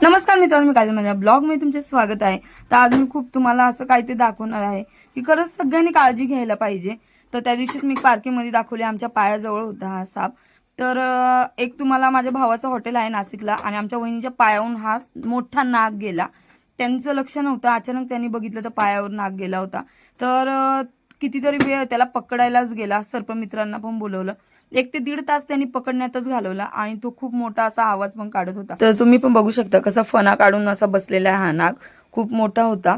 नमस्कार मित्रांनो, मी काजल माझ्या ब्लॉग मध्ये तुमचे स्वागत आहे। तर आज मी खूप तुम्हाला असं काय ते दाखवणार आहे की खरंच सगळ्यांनी काळजी घ्यायला पाहिजे। तर त्या दिवशीच मी पार्किंग मध्ये दाखवले, आमच्या पायाजवळ होता हा साप। तर एक तुम्हाला माझ्या भावाचं हॉटेल आहे नाशिकला आणि आमच्या वहिनीच्या पायावरून हा मोठा नाग गेला। त्यांचं लक्ष नव्हतं, अचानक त्यांनी बघितलं तर पायावर नाग गेला होता। तर कितीतरी वेळ त्याला पकडायलाच गेला, सर्पमित्रांना पण बोलवलं। 1 ते 1.5 तास त्यांनी पकडण्यातच घालवला आणि तो खूप मोठा असा आवाज पण काढत होता। तर तुम्ही पण बघू शकता कसा फणा काढून असा बसलेला आहे हा नाग, खूप मोठा होता।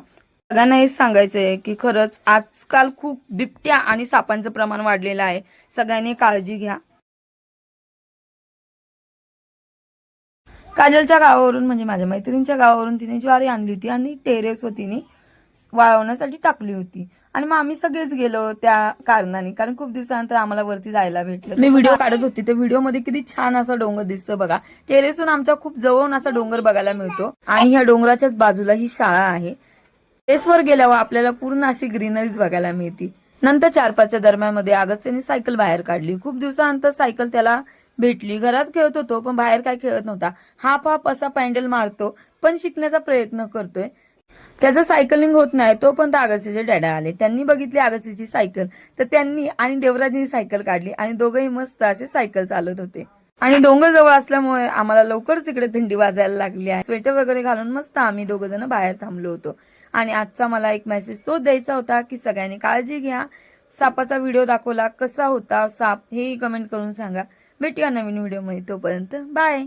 सगळ्यांना हेच सांगायचंय की खरंच आजकाल खूप बिबट्या आणि सापांचं प्रमाण वाढलेलं आहे, सगळ्यांनी काळजी घ्या। काजलच्या गावावरून म्हणजे माझ्या मैत्रिणीच्या गावावरून तिने ज्वारी आणली होती आणि टेरेसवर तिने वाळवण्यासाठी टाकली होती आणि मग आम्ही सगळेच गेलो त्या कारणाने, कारण खूप दिवसानंतर आम्हाला वरती जायला भेटलं। मी व्हिडिओ काढत होती, त्या व्हिडिओ मध्ये किती छान असा डोंगर दिसतो बघा। टेरेसहून आमच्या खूप जवळून असा डोंगर बघायला मिळतो आणि ह्या डोंगराच्याच बाजूला ही शाळा आहे। टेरेसवर गेल्यावर आपल्याला पूर्ण अशी ग्रीनरीज बघायला मिळते। नंतर 4-5च्या दरम्यान मध्ये अगस्त्याने सायकल बाहेर काढली। खूप दिवसानंतर सायकल त्याला भेटली। घरात खेळत होतो पण बाहेर काय खेळत नव्हता, हाप हाप असा पॅन्डल मारतो पण शिकण्याचा प्रयत्न करतोय। त्याचं सायकलिंग होत नाही तोपर्यंत अगस्त्याचे डॅडा आले। त्यांनी बघितली अगस्त्याची सायकल, तर त्यांनी आणि देवराजनी सायकल काढली आणि दोघंही मस्त असे सायकल चालत होते। आणि डोंगर जवळ असल्यामुळे आम्हाला लवकरच तिकडे थंडी वाजायला लागली आहे। स्वेटर वगैरे घालून मस्त आम्ही दोघं जण बाहेर थांबलो होतो। आणि आजचा मला एक मेसेज तो द्यायचा होता की सगळ्यांनी काळजी घ्या। सापाचा व्हिडिओ दाखवला, कसा होता साप हेही कमेंट करून सांगा। भेटूया नवीन व्हिडिओ मध्ये, तोपर्यंत बाय।